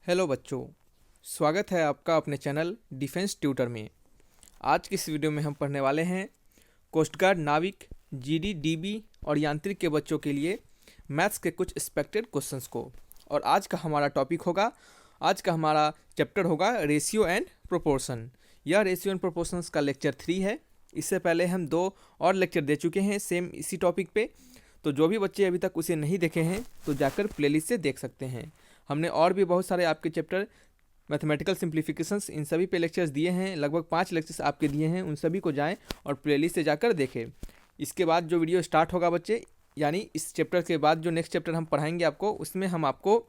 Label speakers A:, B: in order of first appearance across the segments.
A: Hello बच्चों, स्वागत है आपका अपने चैनल डिफेंस ट्यूटर में। आज की इस वीडियो में हम पढ़ने वाले हैं कोस्ट गार्ड, नाविक, जीडी, डीबी और यांत्रिक के बच्चों के लिए मैथ्स के कुछ एक्सपेक्टेड क्वेश्चंस को। और आज का हमारा टॉपिक होगा, आज का हमारा चैप्टर होगा रेशियो एंड प्रोपोर्शन। यह रेशियो एंड प्रोपोर्शंस का लेक्चर 3 है। इससे पहले हम 2 और लेक्चर दे चुके हैं सेम इसी टॉपिक पे। तो जो भी बच्चे अभी तक उसे नहीं देखे हैं तो जाकर प्लेलिस्ट से देख सकते हैं। हमने और भी बहुत सारे आपके चैप्टर मैथमेटिकल सिंप्लीफिकेशंस इन सभी पे लेक्चर्स दिए हैं, लगभग 5 लेक्चर्स आपके दिए हैं। उन सभी को जाएं और प्लेलिस्ट से जाकर देखें। इसके बाद जो वीडियो स्टार्ट होगा बच्चे, यानी इस चैप्टर के बाद जो नेक्स्ट चैप्टर हम पढ़ाएंगे आपको, उसमें हम आपको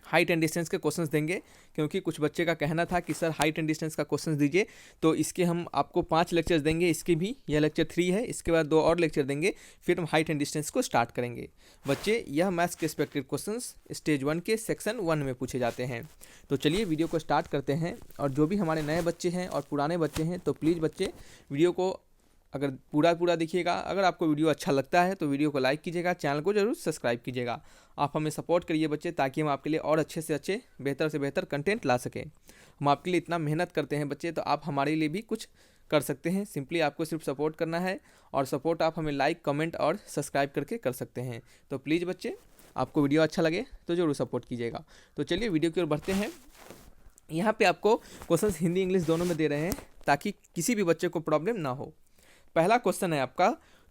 A: हाइट एंड डिस्टेंस के क्वेश्चंस देंगे। क्योंकि कुछ बच्चे का कहना था कि सर हाइट एंड डिस्टेंस का क्वेश्चंस दीजिए, तो इसके हम आपको 5 लेक्चर्स देंगे। इसके भी यह लेक्चर 3 है, इसके बाद 2 और लेक्चर देंगे, फिर हम हाइट एंड डिस्टेंस को स्टार्ट करेंगे। बच्चे, यह मैथ्स के एक्सपेक्टेड क्वेश्चंस स्टेज 1 के सेक्शन 1 में पूछे जाते हैं। तो चलिए वीडियो को स्टार्ट करते हैं। और जो भी हमारे नए बच्चे हैं और पुराने बच्चे हैं, तो प्लीज़ बच्चे वीडियो को अगर पूरा देखिएगा। अगर आपको वीडियो अच्छा लगता है तो वीडियो को लाइक कीजिएगा, चैनल को जरूर सब्सक्राइब कीजिएगा। आप हमें सपोर्ट करिए बच्चे, ताकि हम आपके लिए और अच्छे से अच्छे, बेहतर से बेहतर कंटेंट ला सकें। हम आपके लिए इतना मेहनत करते हैं बच्चे, तो आप हमारे लिए भी कुछ कर सकते हैं। सिंपली आपको सिर्फ सपोर्ट करना है, और सपोर्ट आप हमें लाइक, कमेंट और सब्सक्राइब करके कर सकते हैं। तो प्लीज़ बच्चे, आपको वीडियो अच्छा लगे तो ज़रूर सपोर्ट कीजिएगा। तो चलिए वीडियो की ओर बढ़ते हैं। यहाँ पे आपको क्वेश्चंस हिंदी इंग्लिश दोनों में दे रहे हैं, ताकि किसी भी बच्चे को प्रॉब्लम ना हो। पहला क्वेश्चन है आपका,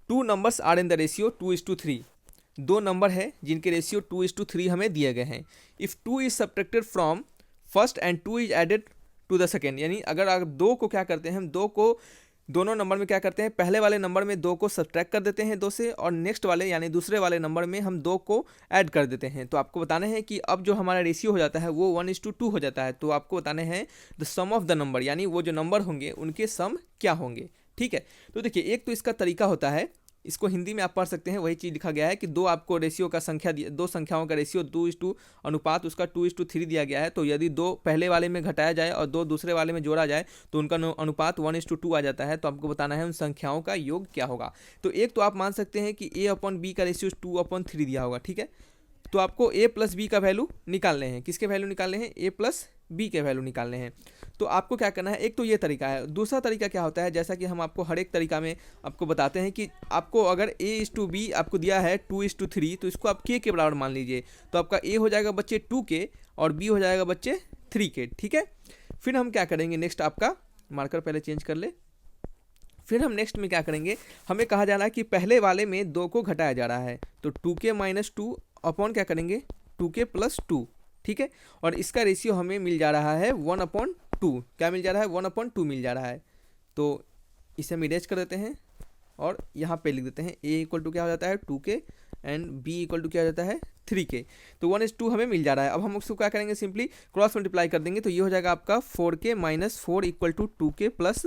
A: 2 numbers are in the ratio 2:3। 2 number है जिनके रेशियो 2:3 हमें दिए गए हैं। If 2 is subtracted from first and 2 is added to the second, यानी अगर आप 2 को क्या करते हैं, हम 2 को दोनों नंबर में क्या करते हैं, पहले वाले नंबर में 2 को सब्ट्रैक्ट कर देते हैं 2 से, और नेक्स्ट वाले यानी दूसरे वाले नंबर में हम 2 को ऐड कर देते हैं। तो आपको बताना है कि अब जो हमारा रेशियो हो जाता है वो 1:2 हो जाता है। तो आपको बताने हैं the sum of the number, यानी वो जो नंबर होंगे उनके सम क्या होंगे। ठीक है, तो देखिए, एक तो इसका तरीका होता है, इसको हिंदी में आप पढ़ सकते हैं। वही चीज़ लिखा गया है कि 2 आपको रेशियो का संख्या, 2 संख्याओं का रेशियो 2:2 अनुपात उसका 2:3 दिया गया है। तो यदि 2 पहले वाले में घटाया जाए और 2 दूसरे वाले में जोड़ा जाए तो उनका अनुपात 1:2 आ जाता है। तो आपको बताना है उन संख्याओं का योग क्या होगा। तो एक तो आप मान सकते हैं कि A/B का रेशियो 2/3 दिया होगा। ठीक है, तो आपको A+B का वैल्यू निकालने हैं। किसके वैल्यू निकालने हैं? A+B के वैल्यू निकालने हैं। तो आपको क्या करना है, एक तो ये तरीका है। दूसरा तरीका क्या होता है, जैसा कि हम आपको हर एक तरीका में आपको बताते हैं कि आपको अगर A/B आपको दिया है 2:3, तो इसको आप K के बराबर मान लीजिए। तो आपका A हो जाएगा बच्चे 2K और B हो जाएगा बच्चे 3K। ठीक है, फिर हम क्या करेंगे, नेक्स्ट आपका मार्कर पहले चेंज कर ले। फिर हम नेक्स्ट में क्या करेंगे, हमें कहा जा रहा है कि पहले वाले में 2 को घटाया जा रहा है। तो 2K - 2 अपॉन क्या करेंगे, 2K + 2। ठीक है, और इसका रेशियो हमें मिल जा रहा है 1/2। क्या मिल जा रहा है? 1/2 मिल जा रहा है। तो इसे हम इरेज कर देते हैं और यहाँ पे लिख देते हैं A = क्या हो जाता है 2K एंड B = क्या हो जाता है 3K। तो 1:2 हमें मिल जा रहा है। अब हम उसको क्या करेंगे, सिंपली क्रॉस मल्टीप्लाई कर देंगे। तो ये हो जाएगा आपका 4K - 4 = 2K +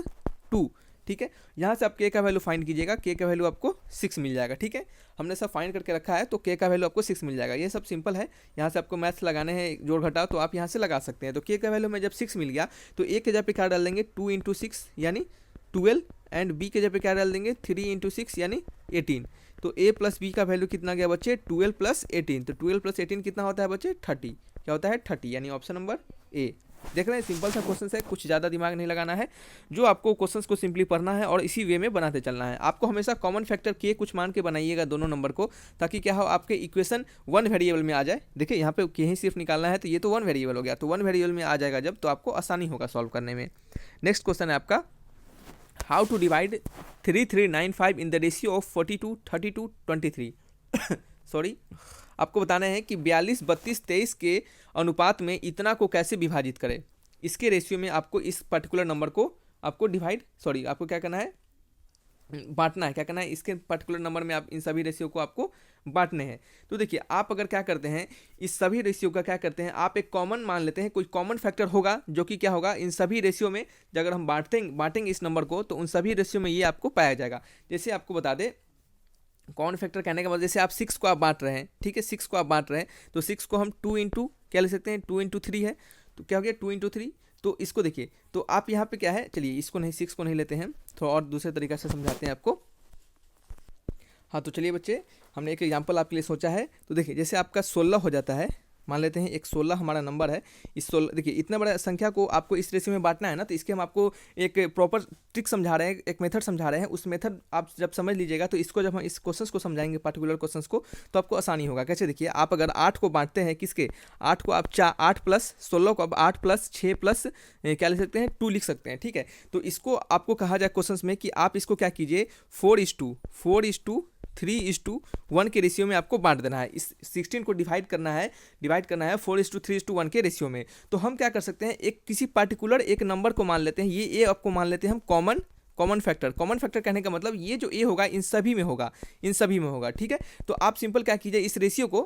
A: 2। ठीक है, यहाँ से आप K का वैल्यू फाइंड कीजिएगा। K का वैल्यू आपको 6 मिल जाएगा। ठीक है, हमने सब फाइंड करके रखा है, तो K का वैल्यू आपको 6 मिल जाएगा। ये सब सिंपल है। यहाँ से आपको मैथ्स लगाने हैं, जोड़ घटाव, तो आप यहाँ से लगा सकते हैं। तो K का वैल्यू में जब 6 मिल गया तो A के जगह पे क्या डाल देंगे, 2 × 6 यानी 12, एंड B के जगह पे क्या डाल देंगे, 3 × 6 यानी 18। तो A+B का वैल्यू कितना गया बच्चे, 12 + 18। तो 12 + 18 कितना होता है बच्चे, 30। क्या होता है, 30, यानी ऑप्शन नंबर A। देख रहे हैं, सिंपल सा क्वेश्चन है, कुछ ज़्यादा दिमाग नहीं लगाना है। जो आपको क्वेश्चंस को सिंपली पढ़ना है और इसी वे में बनाते चलना है। आपको हमेशा कॉमन फैक्टर K कुछ मान के बनाइएगा दोनों नंबर को, ताकि क्या हो, आपके इक्वेशन 1 वेरिएबल में आ जाए। देखिए यहाँ पे K ही सिर्फ निकालना है, तो ये तो 1 वेरिएबल हो गया। तो 1 वेरिएबल में आ जाएगा जब, तो आपको आसानी होगा सॉल्व करने में। नेक्स्ट क्वेश्चन है आपका, how to divide 3395 in the ratio of 42 32 23। Sorry, आपको बताना है कि 42 32 23 के अनुपात में इतना को कैसे विभाजित करें। इसके रेशियो में आपको इस पर्टिकुलर नंबर को आपको आपको क्या करना है, बांटना है। क्या करना है, इसके पर्टिकुलर नंबर में आप इन सभी रेशियो को आपको बांटने हैं। तो देखिए, आप अगर क्या करते हैं, इस सभी रेशियो का क्या करते हैं, आप एक कॉमन मान लेते हैं। कोई कॉमन फैक्टर होगा जो कि क्या होगा, इन सभी रेशियो में अगर हम बांटेंगे इस नंबर को, तो उन सभी रेशियो में ये आपको पाया जाएगा। जैसे आपको बता दें, कॉमन फैक्टर कहने का मतलब, जैसे आप 6 को आप बांट रहे हैं। ठीक है, 6 को आप बांट रहे हैं, तो 6 को हम 2 × क्या ले सकते हैं, 2 × 3 है। तो क्या हो गया, 2 × 3। तो इसको देखिए, तो आप यहाँ पे क्या है, चलिए इसको नहीं, 6 को नहीं लेते हैं, थोड़ा और दूसरे तरीका से समझाते हैं आपको। हाँ, तो चलिए बच्चे, हमने एक एग्जांपल आपके लिए सोचा है। तो देखिए, जैसे आपका 16 हो जाता है, मान लेते हैं एक 16 हमारा नंबर है। इस 16 देखिए इतना बड़ा संख्या को आपको इस रेशियो में बांटना है ना, तो इसके हम आपको एक प्रॉपर ट्रिक समझा रहे हैं, एक मेथड समझा रहे हैं। उस मेथड आप जब समझ लीजिएगा तो इसको जब हम इस क्वेश्चन को समझाएंगे, पर्टिकुलर क्वेश्चन को, तो आपको आसानी होगा। कैसे? देखिए आप अगर 8 को बांटते हैं किसके, 8 को आप 8 प्लस 16 को अब 8 प्लस 6 प्लस क्या लिख सकते हैं, 2 लिख सकते हैं। ठीक है, तो इसको आपको कहा जाए क्वेश्चन में कि आप इसको क्या कीजिए, 4:3:1 के रेशियो में आपको बांट देना है। इस 16 को डिवाइड करना है 4:3:1 के रेशियो में। तो हम क्या कर सकते हैं, एक किसी पार्टिकुलर एक नंबर को मान लेते हैं, ये ए आपको मान लेते हैं हम कॉमन फैक्टर कहने का मतलब ये जो ए होगा इन सभी में होगा। ठीक है, तो आप सिंपल क्या कीजिए, इस रेशियो को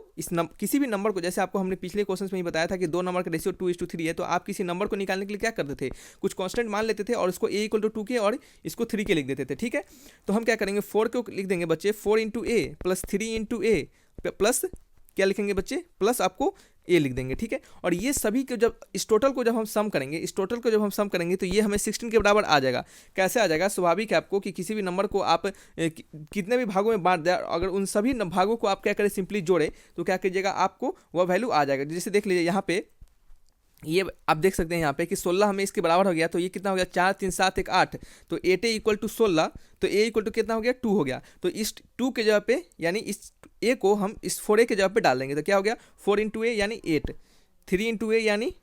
A: किसी भी नंबर को, जैसे आपको हमने पिछले क्वेश्चन में ही बताया था कि 2 नंबर का रेशियो 2:3 है, तो आप किसी नंबर को निकालने के लिए क्या करते थे, कुछ कांस्टेंट मान लेते थे और इसको ए = 2 के और इसको 3 के लिख देते थे। ठीक है, तो हम क्या करेंगे, 4 को लिख देंगे बच्चे 4 × a प्लस 3 × a प्लस क्या लिखेंगे बच्चे, प्लस आपको ए लिख देंगे। ठीक है, और ये सभी को जब इस टोटल को जब हम सम करेंगे तो ये हमें 16 के बराबर आ जाएगा। कैसे आ जाएगा, स्वाभाविक है आपको कि किसी भी नंबर को आप कितने भी भागों में बांट दें, अगर उन सभी भागों को आप क्या करें, सिंपली जोड़े, तो क्या कीजिएगा, आपको वह वैल्यू आ जाएगा। जैसे देख लीजिए यहाँ पे, ये आप देख सकते हैं यहाँ पे कि 16 हमें इसके बराबर हो गया, तो ये कितना हो गया, 4 3 7 1 8, तो 8a = 16, तो a = कितना हो गया, 2 हो गया। तो इस 2 के जगह पे, यानी इस a को हम इस 4a के जगह पे डाल देंगे, तो क्या हो गया, 4 × a यानी 8, 3 × a यानी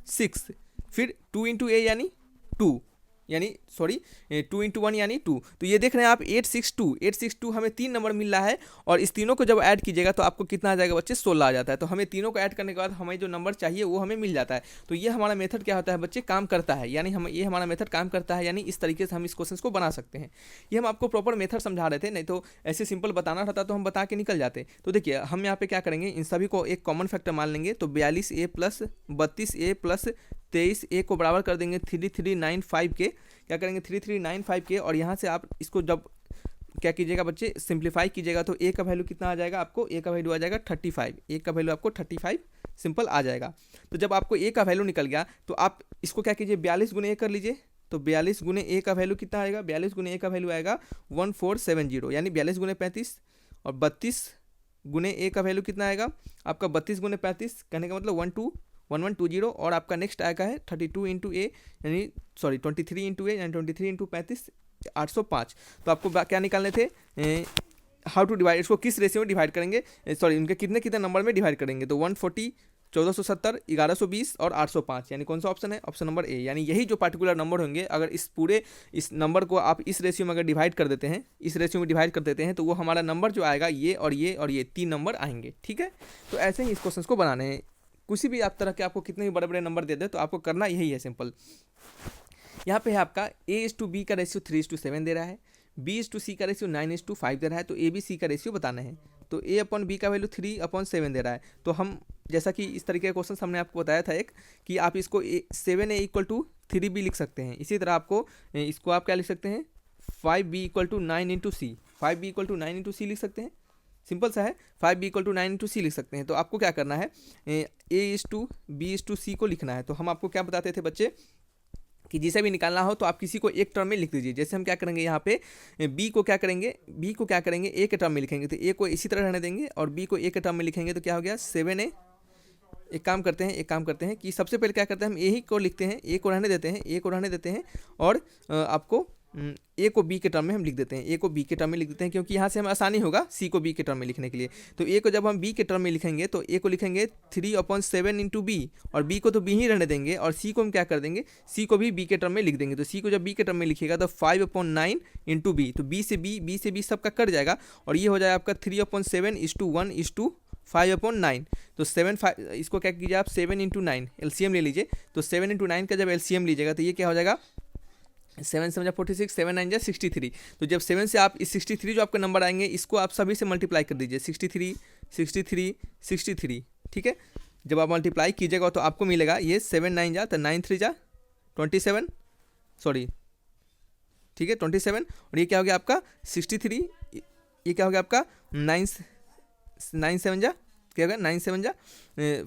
A: 6, फिर 2 × a यानी 2 × 1 यानी 2। तो ये देख रहे हैं आप 862 हमें 3 नंबर मिल रहा है, और इस तीनों को जब ऐड कीजिएगा तो आपको कितना आ जाएगा बच्चे, 16 आ जाता है। तो हमें तीनों को ऐड करने के बाद हमें जो नंबर चाहिए वो हमें मिल जाता है। तो ये हमारा मेथड क्या होता है बच्चे, काम करता है, यानी हमारा मेथड काम करता है, यानी इस तरीके से हम इस क्वेश्चन को बना सकते हैं। ये हम आपको प्रॉपर मेथड समझा रहे थे, नहीं तो ऐसे सिंपल बताना रहता तो हम बता के निकल जाते। तो देखिए हम यहाँ पे क्या करेंगे, इन सभी को एक कॉमन फैक्टर मान लेंगे, तो 42a plus 32a plus 23a को बराबर कर देंगे 3395 के, क्या करेंगे 3395 के, और यहाँ से आप इसको जब क्या कीजिएगा बच्चे, सिंप्लीफाई कीजिएगा, तो a का वैल्यू कितना आ जाएगा आपको, a का वैल्यू आ जाएगा 35, a का वैल्यू आपको 35 सिंपल आ जाएगा। तो जब आपको a का वैल्यू निकल गया तो आप इसको क्या कीजिए, 42 × a कर लीजिए, तो 42 × a का वैल्यू कितना आएगा, 42 × a का वैल्यू आएगा 1470, यानी 42 × 35, और 32 × a का वैल्यू कितना आएगा आपका, 32 × 35 कहने का मतलब 1120, और आपका नेक्स्ट आएगा है 32 × a यानी 23 × a यानी 23 × 35 805। तो आपको क्या निकालने थे, हाउ टू डिवाइड, इसको किस रेशियो में डिवाइड करेंगे, उनके कितने नंबर में डिवाइड करेंगे, तो 140, 1470, 1120 और 805, यानी कौन सा ऑप्शन है, ऑप्शन नंबर ए। यानी यही जो पार्टिकुलर नंबर होंगे, अगर इस नंबर को आप इस रेशियो में अगर डिवाइड कर देते हैं, तो वो हमारा नंबर जो आएगा ये और ये 3 नंबर आएंगे। ठीक है, तो ऐसे ही इस क्वेश्चन को बनाने हैं। किसी भी आप तरह के आपको कितने भी बड़े बड़े नंबर दे दे तो आपको करना यही है, सिंपल। यहाँ पे है आपका a:b का रेशियो 3:7 दे रहा है, b:c का रेशियो 9:5 दे रहा है, तो a/b/c का रेशियो बताना है। तो a/b का वैल्यू 3/7 दे रहा है, तो हम जैसा कि इस तरीके का क्वेश्चन हमने आपको बताया था एक, कि आप इसको 7a = 3b लिख सकते हैं। इसी तरह इसको आप क्या लिख सकते हैं, 5b = 9 × c, 5b = 9 × c लिख सकते हैं, सिंपल सा है, 5b = 9 × c लिख सकते हैं। तो आपको क्या करना है, a:b:c को लिखना है। तो हम आपको क्या बताते थे बच्चे, कि जिसे भी निकालना हो तो आप किसी को एक टर्म में लिख दीजिए। जैसे हम क्या करेंगे, यहाँ पे b को क्या करेंगे a के टर्म में लिखेंगे, तो a को इसी तरह रहने देंगे, और b को a के टर्म में लिखेंगे, तो क्या हो गया 7a। एक काम करते हैं कि सबसे पहले क्या करते हैं, हम a ही को लिखते हैं, a को रहने देते हैं, और आपको a को b के टर्म में हम लिख देते हैं, क्योंकि यहाँ से हमें आसानी होगा c को b के टर्म में लिखने के लिए। तो a को जब हम b के टर्म में लिखेंगे, तो a को लिखेंगे 3/7 × b, और b को तो b ही रहने देंगे, और c को हम क्या कर देंगे, c को भी b के टर्म में लिख देंगे। तो c को जब b के टर्म में लिखिएगा तो 5/9 × b, तो b से b सबका कट जाएगा, और ये हो जाएगा आपका 3/7 = 1:5/9। तो 7 इसको क्या कीजिए आप, 7 × 9 एलसीएम ले लीजिए। तो 7 × 9 का जब एलसीएम लीजिएगा तो ये क्या हो जाएगा, 7 7 46, 7 9 63। तो जब 7 से आप इस 63 जो आपका नंबर आएंगे, इसको आप सभी से मल्टीप्लाई कर दीजिए, 63। ठीक है, जब आप मल्टीप्लाई कीजिएगा तो आपको मिलेगा ये 7 9 जा, तो 9 3 जा 27, ठीक है 27, और ये क्या हो गया आपका 63, ये क्या हो गया आपका 9 7 जा, क्या हो गया 9 7 जा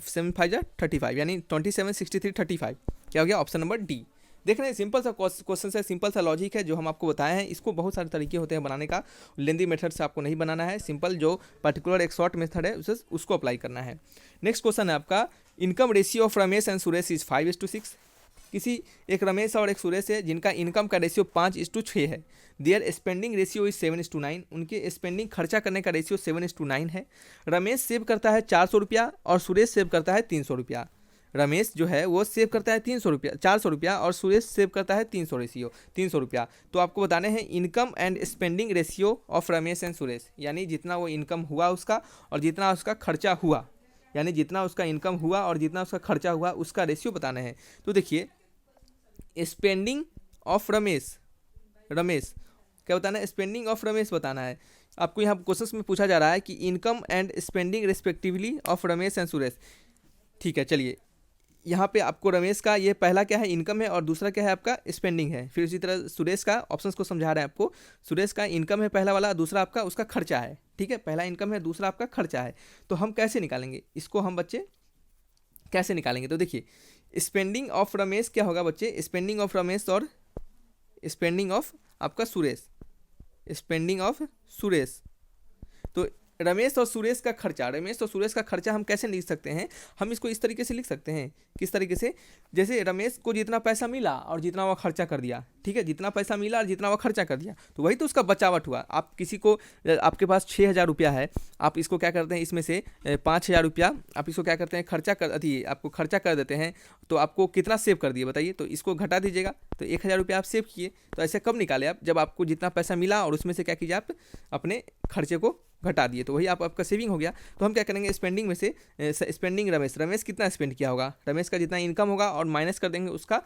A: 7 5 जा 35, यानी 27 63 35, क्या हो गया ऑप्शन नंबर डी। देख रहे हैं, सिंपल सा क्वेश्चन है, सिंपल सा लॉजिक है जो हम आपको बताए हैं। इसको बहुत सारे तरीके होते हैं बनाने का, लेंदी मेथड से आपको नहीं बनाना है, सिंपल जो पर्टिकुलर एक शॉर्ट मेथड है उसको अप्लाई करना है। नेक्स्ट क्वेश्चन है आपका, income ratio of Ramesh and Suresh is 5:6। किसी एक रमेश और एक सुरेश है जिनका इनकम का रेशियो 5:6 है। Their spending ratio is 7:9। उनके स्पेंडिंग खर्चा करने का रेशियो 7:9 है। रमेश सेव करता है 400 रुपया और सुरेश सेव करता है 300 रुपया। रमेश जो है वो सेव करता है 400 रुपया और सुरेश सेव करता है 300 रुपया। तो आपको बताने हैं income and spending ratio of Ramesh and Suresh, यानी जितना वो इनकम हुआ उसका और जितना उसका खर्चा हुआ, यानी जितना उसका इनकम हुआ और जितना उसका खर्चा हुआ उसका रेशियो बताना है। तो देखिए, स्पेंडिंग ऑफ रमेश क्या बताना है, स्पेंडिंग ऑफ रमेश बताना है। आपको यहाँ क्वेश्चन में पूछा जा रहा है कि income and spending respectively of Ramesh and Suresh. ठीक है, चलिए यहाँ पे आपको रमेश का ये पहला क्या है, इनकम है, और दूसरा क्या है आपका स्पेंडिंग है। फिर उसी तरह सुरेश का ऑप्शंस को समझा रहे हैं आपको। सुरेश का इनकम है पहला वाला, दूसरा आपका उसका खर्चा है। ठीक है, पहला इनकम है, दूसरा आपका खर्चा है। तो हम कैसे निकालेंगे इसको, हम बच्चे कैसे निकालेंगे? तो देखिए, स्पेंडिंग ऑफ रमेश क्या होगा बच्चे, स्पेंडिंग ऑफ रमेश और स्पेंडिंग ऑफ आपका सुरेश, स्पेंडिंग ऑफ सुरेश। तो रमेश और सुरेश का खर्चा हम कैसे लिख सकते हैं? हम इसको इस तरीके से लिख सकते हैं। किस तरीके से? जैसे रमेश को जितना पैसा मिला और जितना वो खर्चा कर दिया, ठीक है, जितना पैसा मिला और जितना वो खर्चा कर दिया, तो वही तो उसका बचावट हुआ। आप किसी को, आपके पास 6,000 रुपया है, आप इसको क्या करते हैं, इसमें से 5,000 रुपया आप इसको क्या करते हैं, आपको खर्चा कर देते हैं, तो आपको कितना सेव कर दिए बताइए? तो इसको घटा दीजिएगा, तो 1,000 रुपया आप सेव किए। तो ऐसे कब निकाले आप? जब आपको जितना पैसा मिला और उसमें से क्या कीजिए, आप अपने खर्चे को घटा दिए, तो वही आपका सेविंग हो गया। तो हम क्या करेंगे, स्पेंडिंग में से स्पेंडिंग रमेश कितना स्पेंड किया होगा, रमेश का जितना इनकम होगा और माइनस कर देंगे उसका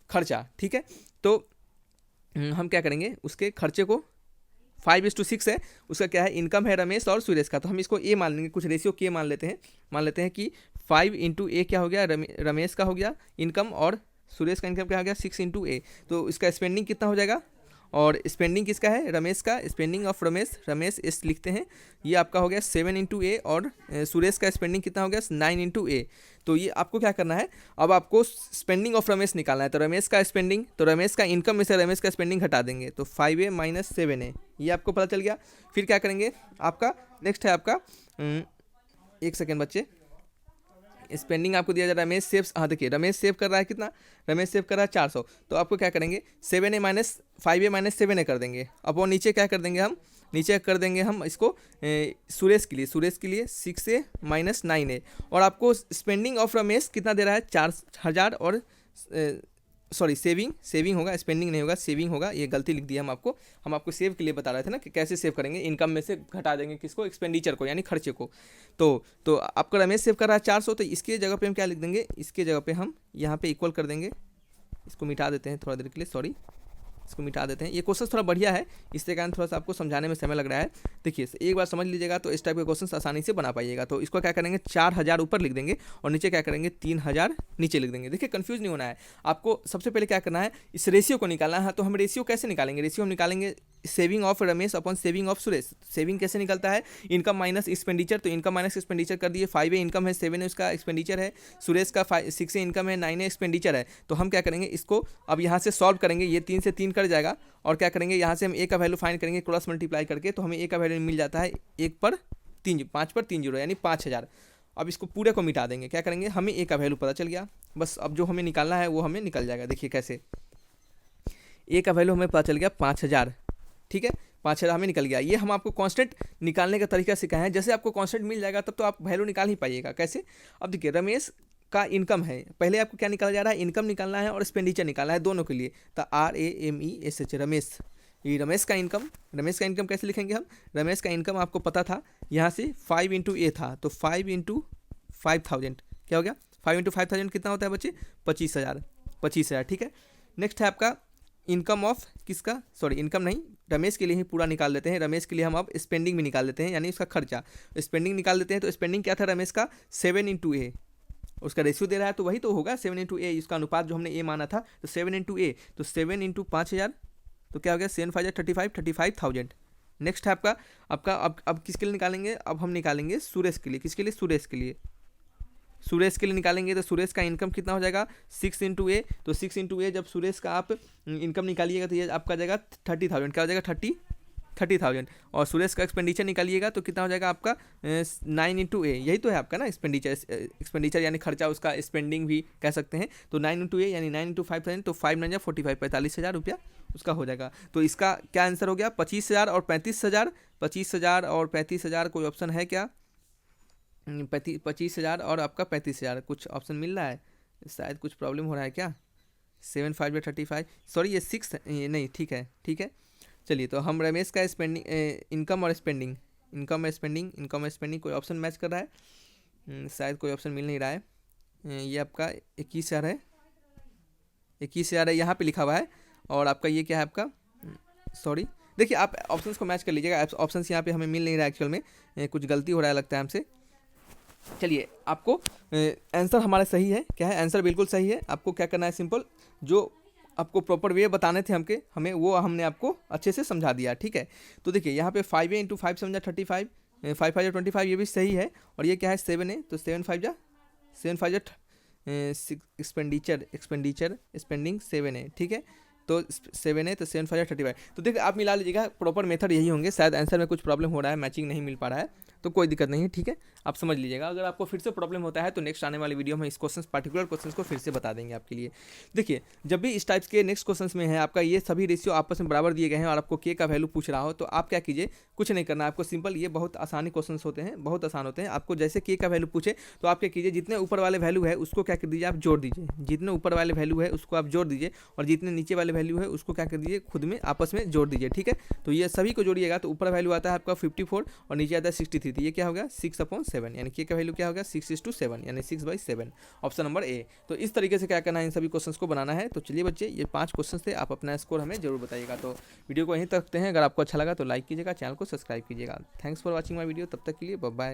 A: खर्चा। ठीक है, तो हम क्या करेंगे, उसके खर्चे को 5:6 है, उसका क्या है, इनकम है रमेश और सुरेश का, तो हम इसको ए मान लेंगे, कुछ रेशियो के मान लेते हैं कि 5 A क्या हो गया, रमेश का हो गया इनकम, और सुरेश का इनकम क्या हो गया 6 A। तो इसका स्पेंडिंग कितना हो जाएगा, और स्पेंडिंग किसका है, रमेश का, स्पेंडिंग ऑफ रमेश इस लिखते हैं, ये आपका हो गया 7 A, और सुरेश का स्पेंडिंग कितना हो गया 9 A। तो ये आपको क्या करना है, अब आपको स्पेंडिंग ऑफ रमेश निकालना है। तो रमेश का स्पेंडिंग, तो रमेश का इनकम में से रमेश का स्पेंडिंग हटा देंगे, तो 5A माइनस 7A, ये आपको पता चल गया। फिर क्या करेंगे, आपका नेक्स्ट है आपका, एक सेकेंड बच्चे, स्पेंडिंग आपको दिया जा रहा है, रमेश सेव, हाँ देखिए रमेश सेव कर रहा है कितना, रमेश सेव कर रहा है 400। तो आपको क्या करेंगे, 5A माइनस 7A कर देंगे। अब वो नीचे क्या कर देंगे, हम नीचे कर देंगे हम इसको सुरेश के लिए 6A माइनस 9A। और आपको स्पेंडिंग ऑफ रमेश कितना दे रहा है, 4,000, और सॉरी सेविंग होगा, स्पेंडिंग नहीं होगा, सेविंग होगा, ये गलती लिख दी हम आपको सेव के लिए बता रहे थे ना कि कैसे सेव करेंगे, इनकम में से घटा देंगे किसको, एक्सपेंडिचर को, यानी खर्चे को। तो आपका रमेश सेव कर रहा है 400, तो इसके जगह पे हम क्या लिख देंगे, इसके जगह पे हम यहाँ पे इक्वल कर देंगे। इसको मिटा देते हैं थोड़ा देर के लिए, सॉरी, इसको मिटा देते हैं। ये क्वेश्चन थोड़ा बढ़िया है, इसके कारण थोड़ा सा आपको समझाने में समय लग रहा है। देखिए एक बार समझ लीजिएगा तो इस टाइप के क्वेश्चन आसानी से बना पाइएगा। तो इसको क्या करेंगे, 4,000 ऊपर लिख देंगे और नीचे क्या करेंगे, 3,000 नीचे लिख देंगे। देखिए कंफ्यूज नहीं होना है आपको, सबसे पहले क्या करना है, इस रेशियो को निकालना है। तो हम रेशियो कैसे निकालेंगे, रेशियो हम निकालेंगे saving of Ramesh upon saving of Suresh. Saving कैसे निकलता है, इनकम माइनस एक्सपेंडिचर, तो इनकम माइनस एक्सपेंडिचर कर दिए, 5A इनकम है, 7A उसका एक्सपेंडिचर है, सुरेश का 6A इनकम है, 9A एक्सपेंडिचर है। तो हम क्या करेंगे, इसको अब यहाँ से सॉल्व करेंगे, ये 3 से 3 कट जाएगा, और क्या करेंगे, यहाँ से हम A का वैल्यू फाइंड करेंगे क्रॉस मल्टीप्लाई करके, तो हमें A का वैल्यू मिल जाता है 5 पर 3 जीरो, यानी 5,000। अब इसको पूरे को मिटा देंगे, क्या करेंगे, हमें A का वैल्यू पता चल गया, बस अब जो हमें निकालना है वो हमें निकल जाएगा। देखिए कैसे, A का वैल्यू हमें पता चल गया 5,000, ठीक है, 5,000 हमें निकल गया। ये हम आपको कांस्टेंट निकालने का तरीका सिखाए हैं, जैसे आपको कांस्टेंट मिल जाएगा तब तो आप वैल्यू निकाल ही पाइएगा। कैसे, अब देखिए रमेश का इनकम है, पहले आपको क्या निकाला जा रहा है, इनकम निकालना है और एक्सपेंडिचर निकालना है, दोनों के लिए। तो RAMESH रमेश, ये रमेश का इनकम कैसे लिखेंगे हम, रमेश का इनकम आपको पता था, यहाँ से 5 A था, तो 5 5,000 क्या हो गया, 5 5,000 कितना होता है बच्चे, 25,000, ठीक है। नेक्स्ट है आपका इनकम ऑफ किसका, सॉरी इनकम नहीं, रमेश के लिए ही पूरा निकाल लेते हैं। रमेश के लिए हम अब स्पेंडिंग भी निकाल लेते हैं, यानी उसका खर्चा, स्पेंडिंग निकाल लेते हैं। तो स्पेंडिंग क्या था रमेश का, 7 उसका रेशियो दे रहा है, तो वही तो होगा 7 इसका अनुपात जो हमने A माना था, तो 7 तो 7 5,000, तो क्या हो गया 7 5 35,000। नेक्स्ट है आपका अब किसके लिए निकालेंगे, अब हम निकालेंगे सुरेश के लिए, किसके लिए, सुरेश के लिए निकालेंगे तो सुरेश का इनकम कितना हो जाएगा 6 इंटू ए। तो 6 इंटू ए जब सुरेश का आप इनकम निकालिएगा तो ये आपका जाएगा 30,000, क्या हो जाएगा 30,000। और सुरेश का एक्सपेंडिचर निकालिएगा तो कितना हो जाएगा आपका 9 इंटू ए, यही तो है आपका ना एक्सपेंडिचर यानी खर्चा, उसका स्पेंडिंग भी कह सकते हैं। तो 9 इंटू ए यानी 9 इंटू 5,000, तो 5 9 45, 45,000 रुपया उसका हो जाएगा। तो इसका क्या आंसर हो गया 25,000 और 35,000। 25,000 और 35,000 कोई ऑप्शन है क्या? 25,000 और आपका 35,000 कुछ ऑप्शन मिल रहा है? शायद कुछ प्रॉब्लम हो रहा है क्या? 7 5 35, सॉरी ये 6 ये नहीं, ठीक है ठीक है। चलिए तो हम रमेश का स्पेंडिंग इनकम और स्पेंडिंग कोई ऑप्शन मैच कर रहा है? शायद कोई ऑप्शन मिल नहीं रहा है। ये आपका 21,000 है, 21,000 है यहाँ पे लिखा हुआ है। और आपका ये क्या है आपका, सॉरी देखिए आप ऑप्शंस को मैच कर लीजिएगा। ऑप्शंस यहाँ पे हमें मिल नहीं रहा है, एक्चुअल में कुछ गलती हो रहा है लगता है हमसे। चलिए आपको आंसर हमारा सही है, क्या है आंसर बिल्कुल सही है। आपको क्या करना है, सिंपल जो आपको प्रॉपर वे बताने थे हमें वो हमने आपको अच्छे से समझा दिया, ठीक है। तो देखिए यहाँ पे 5 इंटू 5 समझा 35, 5 5 25, ये भी सही है। और ये क्या है 7 है, तो 7 5 एक्सपेंडिचर स्पेंडिंग 7 है, ठीक है। तो 7 है तो 7 5 35। तो देखिए आप मिला लीजिएगा, प्रॉपर मेथड यही होंगे। शायद आंसर में कुछ प्रॉब्लम हो रहा है, मैचिंग नहीं मिल पा रहा है, तो कोई दिक्कत नहीं है, ठीक है। आप समझ लीजिएगा। अगर आपको फिर से प्रॉब्लम होता है तो नेक्स्ट आने वाली वीडियो में इस पर्टिकुलर क्वेश्चन को फिर से बता देंगे आपके लिए। देखिए जब भी इस टाइप्स के नेक्स्ट क्वेश्चन में है आपका ये सभी रेशियो आपस में बराबर दिए गए हैं और आपको के का वैल्यू पूछ रहा हो, तो आप क्या कीजिए, कुछ नहीं करना आपको, सिंपल ये बहुत आसानी क्वेश्चन होते हैं, बहुत आसान होते हैं। आपको जैसे के का वैल्यू पूछे तो आप क्या कीजिए, जितने ऊपर वाले वैल्यू है उसको क्या कर दीजिए, आप जोड़ दीजिए। जितने ऊपर वाले वैल्यू है उसको आप जोड़ दीजिए और जितने नीचे वाले वैल्यू है उसको क्या कर दीजिए, खुद में आपस में जोड़ दीजिए, ठीक है। तो ये सभी को जोड़िएगा तो ऊपर वैल्यू आता है आपका 54 और नीचे आता है 63। तो ये क्या हो गया 6/7, यानी के का वैल्यू क्या होगा 6:7, यानी 6/7, ऑप्शन नंबर ए। तो इस तरीके से क्या करना है, इन सभी क्वेश्चंस को बनाना है। तो चलिए बच्चे ये 5 क्वेश्चन थे, आप अपना स्कोर हमें जरूर बताइएगा। तो वीडियो को यहीं तक रखते हैं। अगर आपको अच्छा लगा तो लाइक कीजिएगा, चैनल को सब्सक्राइब कीजिएगा। Thanks for watching my video. तब तक के लिए बाय बाय।